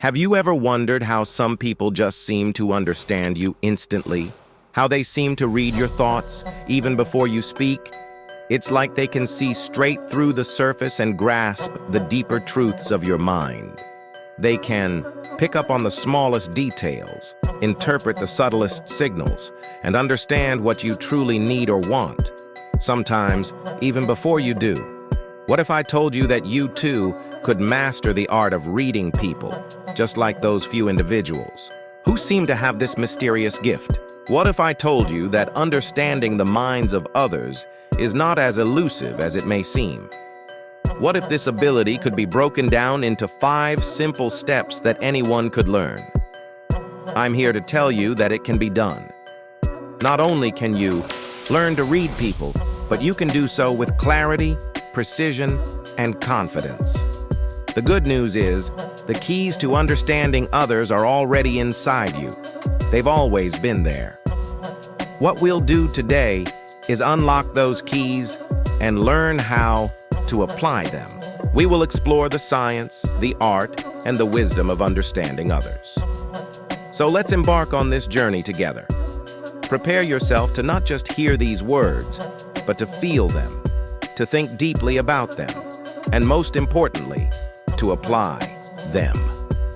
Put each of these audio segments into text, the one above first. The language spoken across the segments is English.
Have you ever wondered how some people just seem to understand you instantly? How they seem to read your thoughts, even before you speak? It's like they can see straight through the surface and grasp the deeper truths of your mind. They can pick up on the smallest details, interpret the subtlest signals, and understand what you truly need or want. Sometimes, even before you do. What if I told you that you, too, could master the art of reading people, just like those few individuals who seem to have this mysterious gift? What if I told you that understanding the minds of others is not as elusive as it may seem? What if this ability could be broken down into 5 simple steps that anyone could learn? I'm here to tell you that it can be done. Not only can you learn to read people, but you can do so with clarity, precision, and confidence. The good news is, the keys to understanding others are already inside you. They've always been there. What we'll do today is unlock those keys and learn how to apply them. We will explore the science, the art, and the wisdom of understanding others. So let's embark on this journey together. Prepare yourself to not just hear these words, but to feel them, to think deeply about them, and most importantly, to apply them.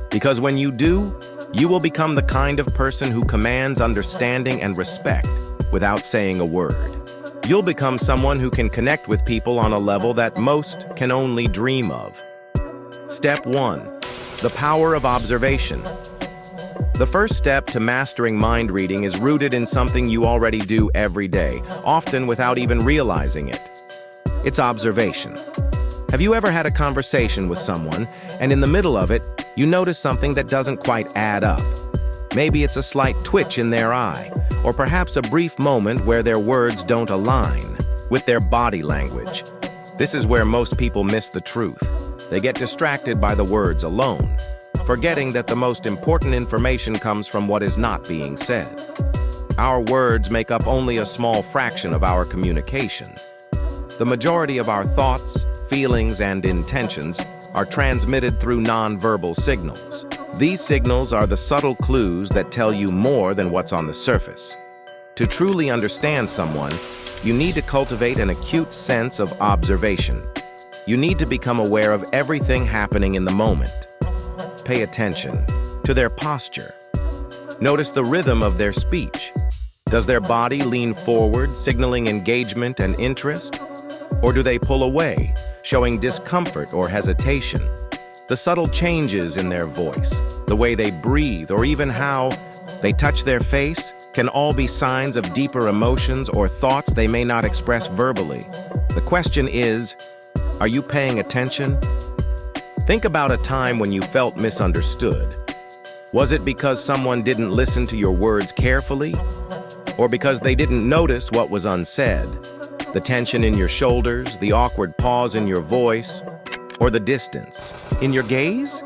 Because when you do, you will become the kind of person who commands understanding and respect without saying a word. You'll become someone who can connect with people on a level that most can only dream of. Step 1. The power of observation. The first step to mastering mind reading is rooted in something you already do every day, often without even realizing it. It's observation. Have you ever had a conversation with someone, and in the middle of it, you notice something that doesn't quite add up? Maybe it's a slight twitch in their eye, or perhaps a brief moment where their words don't align with their body language. This is where most people miss the truth. They get distracted by the words alone, forgetting that the most important information comes from what is not being said. Our words make up only a small fraction of our communication. The majority of our thoughts, feelings, and intentions are transmitted through nonverbal signals. These signals are the subtle clues that tell you more than what's on the surface. To truly understand someone, you need to cultivate an acute sense of observation. You need to become aware of everything happening in the moment. Pay attention to their posture. Notice the rhythm of their speech. Does their body lean forward, signaling engagement and interest? Or do they pull away, showing discomfort or hesitation? The subtle changes in their voice, the way they breathe, or even how they touch their face can all be signs of deeper emotions or thoughts they may not express verbally. The question is, are you paying attention? Think about a time when you felt misunderstood. Was it because someone didn't listen to your words carefully? Or because they didn't notice what was unsaid? The tension in your shoulders, the awkward pause in your voice, or the distance in your gaze?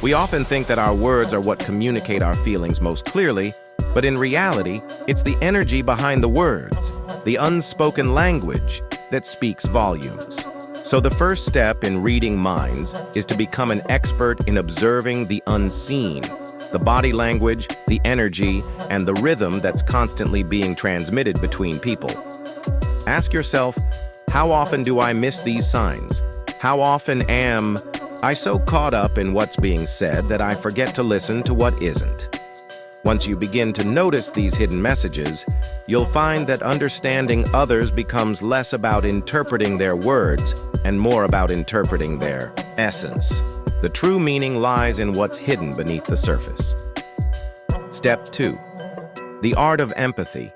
We often think that our words are what communicate our feelings most clearly, but in reality, it's the energy behind the words, the unspoken language, that speaks volumes. So the first step in reading minds is to become an expert in observing the unseen, the body language, the energy, and the rhythm that's constantly being transmitted between people. Ask yourself, how often do I miss these signs? How often am I so caught up in what's being said that I forget to listen to what isn't? Once you begin to notice these hidden messages, you'll find that understanding others becomes less about interpreting their words and more about interpreting their essence. The true meaning lies in what's hidden beneath the surface. Step 2. The art of empathy.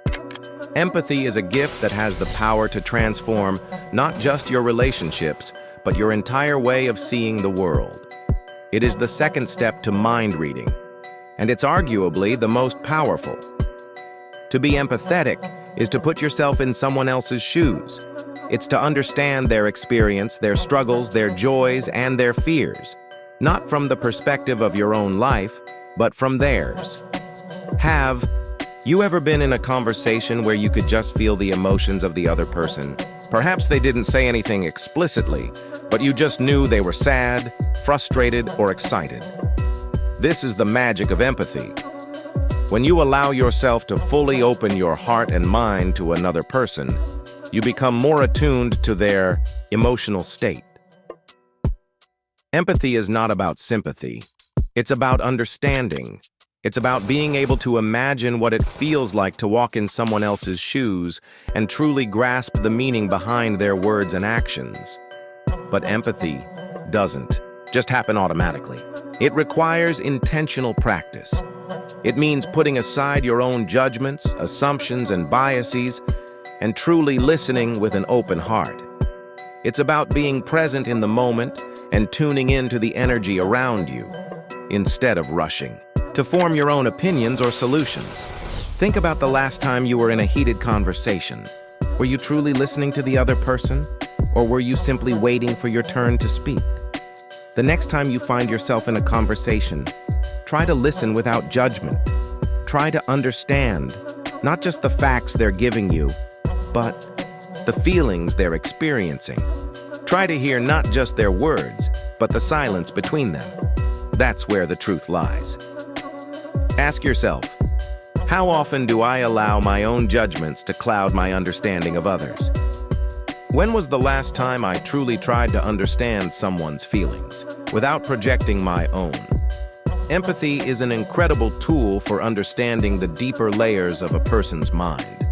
Empathy is a gift that has the power to transform not just your relationships, but your entire way of seeing the world. It is the second step to mind reading, and it's arguably the most powerful. To be empathetic is to put yourself in someone else's shoes. It's to understand their experience, their struggles, their joys, and their fears, not from the perspective of your own life, but from theirs. Have you ever been in a conversation where you could just feel the emotions of the other person? Perhaps they didn't say anything explicitly, but you just knew they were sad, frustrated, or excited. This is the magic of empathy. When you allow yourself to fully open your heart and mind to another person, you become more attuned to their emotional state. Empathy is not about sympathy. It's about understanding. It's about being able to imagine what it feels like to walk in someone else's shoes and truly grasp the meaning behind their words and actions. But empathy doesn't just happen automatically. It requires intentional practice. It means putting aside your own judgments, assumptions, and biases, and truly listening with an open heart. It's about being present in the moment and tuning into the energy around you, instead of rushing to form your own opinions or solutions. Think about the last time you were in a heated conversation. Were you truly listening to the other person, or were you simply waiting for your turn to speak? The next time you find yourself in a conversation, try to listen without judgment. Try to understand not just the facts they're giving you, but the feelings they're experiencing. Try to hear not just their words, but the silence between them. That's where the truth lies. Ask yourself, how often do I allow my own judgments to cloud my understanding of others? When was the last time I truly tried to understand someone's feelings without projecting my own? Empathy is an incredible tool for understanding the deeper layers of a person's mind.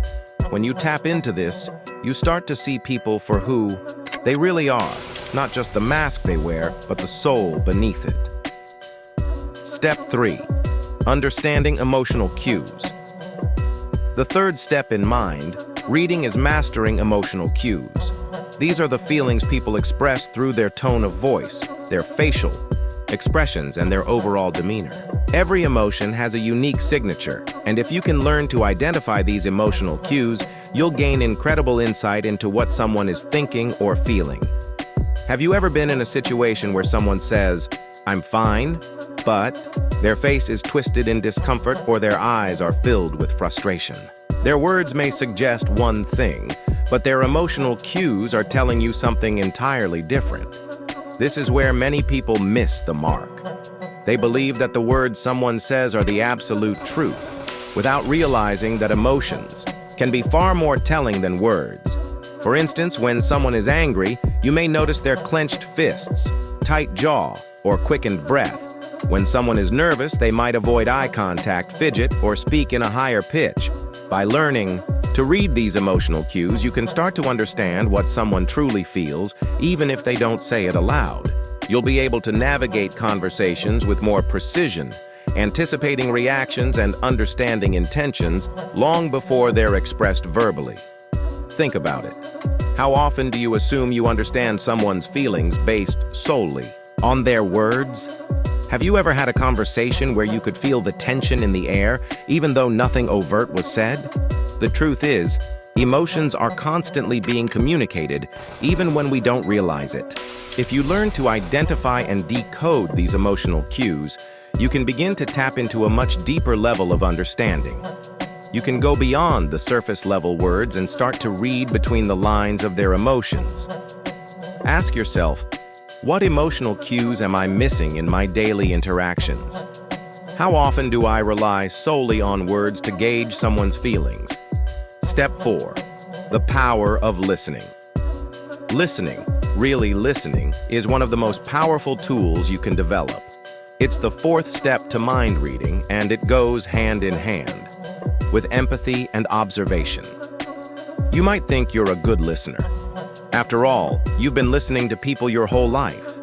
When you tap into this, you start to see people for who they really are, not just the mask they wear, but the soul beneath it. Step 3. Understanding emotional cues. The third step in mind reading is mastering emotional cues. These are the feelings people express through their tone of voice, their facial expressions, and their overall demeanor. Every emotion has a unique signature, and if you can learn to identify these emotional cues, you'll gain incredible insight into what someone is thinking or feeling. Have you ever been in a situation where someone says, "I'm fine," but their face is twisted in discomfort or their eyes are filled with frustration? Their words may suggest one thing, but their emotional cues are telling you something entirely different. This is where many people miss the mark. They believe that the words someone says are the absolute truth, without realizing that emotions can be far more telling than words. For instance, when someone is angry, you may notice their clenched fists, tight jaw, or quickened breath. When someone is nervous, they might avoid eye contact, fidget, or speak in a higher pitch. By learning to read these emotional cues, you can start to understand what someone truly feels, even if they don't say it aloud. You'll be able to navigate conversations with more precision, anticipating reactions and understanding intentions long before they're expressed verbally. Think about it. How often do you assume you understand someone's feelings based solely on their words? Have you ever had a conversation where you could feel the tension in the air, even though nothing overt was said? The truth is, emotions are constantly being communicated, even when we don't realize it. If you learn to identify and decode these emotional cues, you can begin to tap into a much deeper level of understanding. You can go beyond the surface-level words and start to read between the lines of their emotions. Ask yourself, what emotional cues am I missing in my daily interactions? How often do I rely solely on words to gauge someone's feelings? Step 4. The power of listening. Listening, really listening, is one of the most powerful tools you can develop. It's the fourth step to mind reading, and it goes hand in hand with empathy and observation. You might think you're a good listener. After all, you've been listening to people your whole life.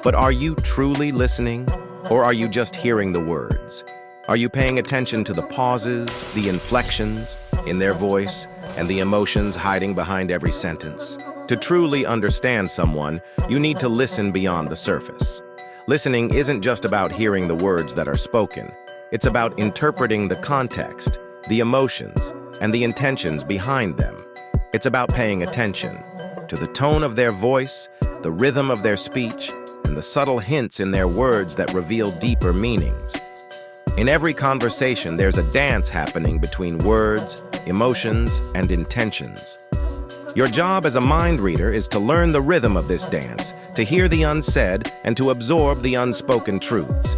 But are you truly listening, or are you just hearing the words? Are you paying attention to the pauses, the inflections in their voice, and the emotions hiding behind every sentence? To truly understand someone, you need to listen beyond the surface. Listening isn't just about hearing the words that are spoken. It's about interpreting the context, the emotions, and the intentions behind them. It's about paying attention to the tone of their voice, the rhythm of their speech, and the subtle hints in their words that reveal deeper meanings. In every conversation, there's a dance happening between words, emotions, and intentions. Your job as a mind reader is to learn the rhythm of this dance, to hear the unsaid, and to absorb the unspoken truths.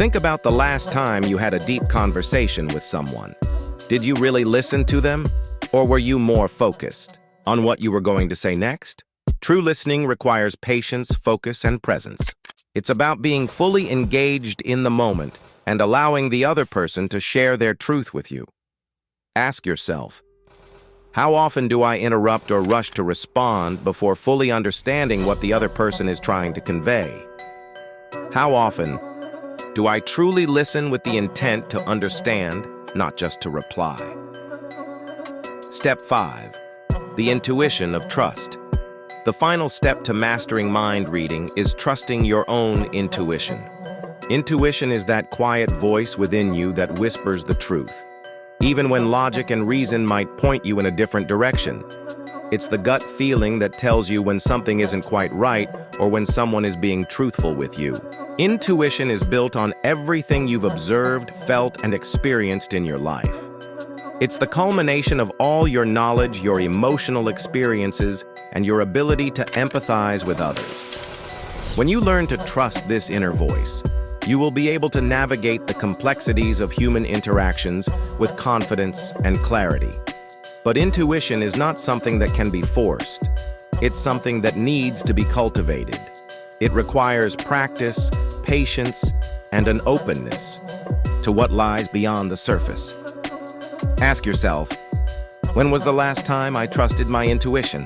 Think about the last time you had a deep conversation with someone. Did you really listen to them, or were you more focused on what you were going to say next? True listening requires patience, focus, and presence. It's about being fully engaged in the moment and allowing the other person to share their truth with you. Ask yourself, how often do I interrupt or rush to respond before fully understanding what the other person is trying to convey? How often do I truly listen with the intent to understand, not just to reply? Step 5. The intuition of trust. The final step to mastering mind reading is trusting your own intuition. Intuition is that quiet voice within you that whispers the truth, even when logic and reason might point you in a different direction. It's the gut feeling that tells you when something isn't quite right or when someone is being truthful with you. Intuition is built on everything you've observed, felt, and experienced in your life. It's the culmination of all your knowledge, your emotional experiences, and your ability to empathize with others. When you learn to trust this inner voice, you will be able to navigate the complexities of human interactions with confidence and clarity. But intuition is not something that can be forced. It's something that needs to be cultivated. It requires practice, patience, and an openness to what lies beyond the surface. Ask yourself, when was the last time I trusted my intuition?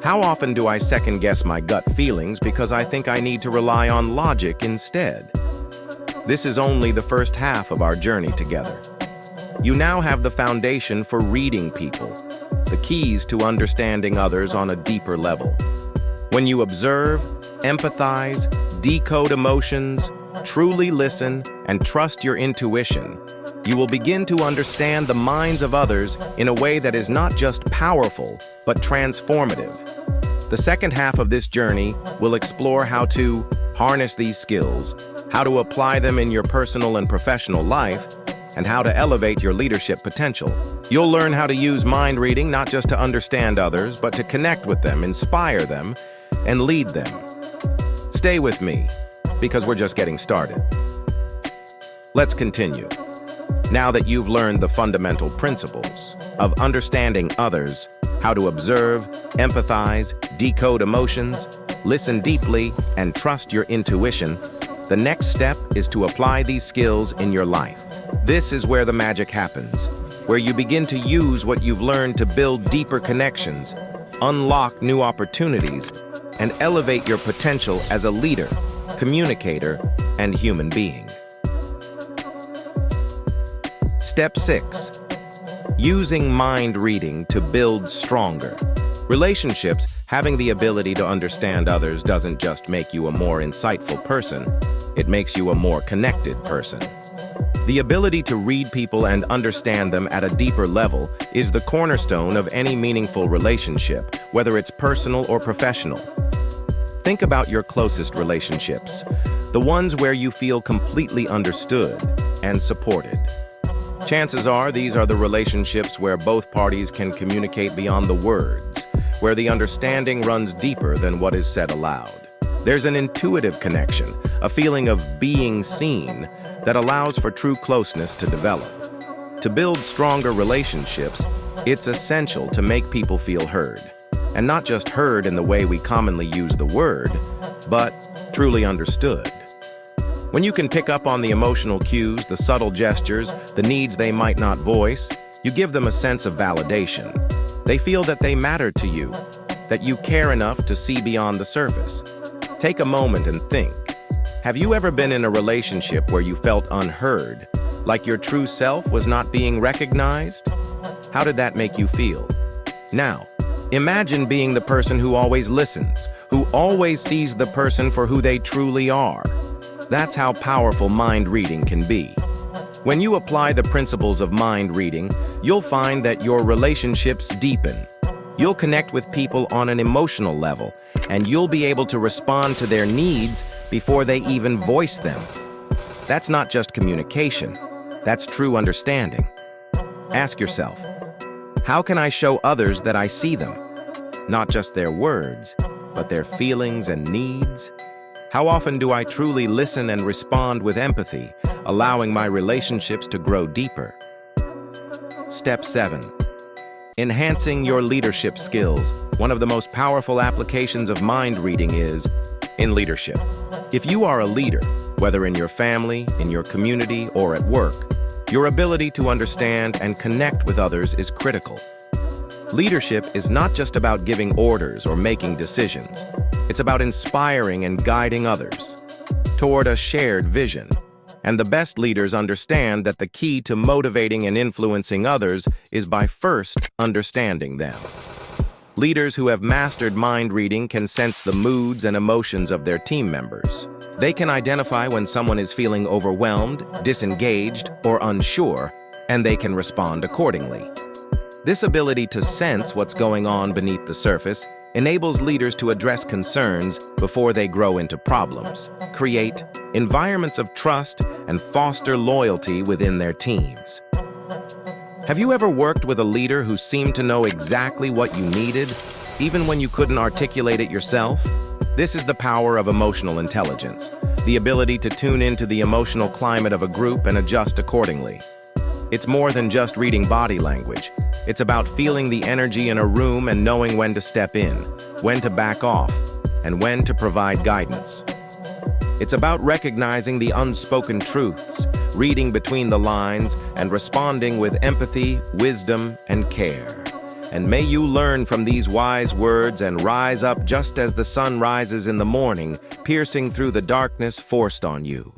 How often do I second-guess my gut feelings because I think I need to rely on logic instead? This is only the first half of our journey together. You now have the foundation for reading people, the keys to understanding others on a deeper level. When you observe, empathize, decode emotions, truly listen, and trust your intuition, you will begin to understand the minds of others in a way that is not just powerful, but transformative. The second half of this journey will explore how to harness these skills, how to apply them in your personal and professional life, and how to elevate your leadership potential. You'll learn how to use mind reading not just to understand others, but to connect with them, inspire them, and lead them. Stay with me, because we're just getting started. Let's continue. Now that you've learned the fundamental principles of understanding others, how to observe, empathize, decode emotions, listen deeply, and trust your intuition, the next step is to apply these skills in your life. This is where the magic happens, where you begin to use what you've learned to build deeper connections, unlock new opportunities, and elevate your potential as a leader, communicator, and human being. Step 6. Using mind reading to build stronger. Relationships, having the ability to understand others doesn't just make you a more insightful person, it makes you a more connected person. The ability to read people and understand them at a deeper level is the cornerstone of any meaningful relationship, whether it's personal or professional. Think about your closest relationships, the ones where you feel completely understood and supported. Chances are these are the relationships where both parties can communicate beyond the words, where the understanding runs deeper than what is said aloud. There's an intuitive connection, a feeling of being seen that allows for true closeness to develop. To build stronger relationships, it's essential to make people feel heard. And not just heard in the way we commonly use the word, but truly understood. When you can pick up on the emotional cues, the subtle gestures, the needs they might not voice, you give them a sense of validation. They feel that they matter to you, that you care enough to see beyond the surface. Take a moment and think. Have you ever been in a relationship where you felt unheard, like your true self was not being recognized? How did that make you feel? Now, imagine being the person who always listens, who always sees the person for who they truly are. That's how powerful mind reading can be. When you apply the principles of mind reading, you'll find that your relationships deepen. You'll connect with people on an emotional level, and you'll be able to respond to their needs before they even voice them. That's not just communication, that's true understanding. Ask yourself, how can I show others that I see them? Not just their words, but their feelings and needs? How often do I truly listen and respond with empathy, allowing my relationships to grow deeper? Step 7. Enhancing your leadership skills. One of the most powerful applications of mind reading is in leadership. If you are a leader, whether in your family, in your community, or at work, your ability to understand and connect with others is critical. Leadership is not just about giving orders or making decisions. It's about inspiring and guiding others toward a shared vision. And the best leaders understand that the key to motivating and influencing others is by first understanding them. Leaders who have mastered mind reading can sense the moods and emotions of their team members. They can identify when someone is feeling overwhelmed, disengaged, or unsure, and they can respond accordingly. This ability to sense what's going on beneath the surface enables leaders to address concerns before they grow into problems, create environments of trust, and foster loyalty within their teams. Have you ever worked with a leader who seemed to know exactly what you needed, even when you couldn't articulate it yourself? This is the power of emotional intelligence, the ability to tune into the emotional climate of a group and adjust accordingly. It's more than just reading body language. It's about feeling the energy in a room and knowing when to step in, when to back off, and when to provide guidance. It's about recognizing the unspoken truths, reading between the lines, and responding with empathy, wisdom, and care. And may you learn from these wise words and rise up just as the sun rises in the morning, piercing through the darkness forced on you.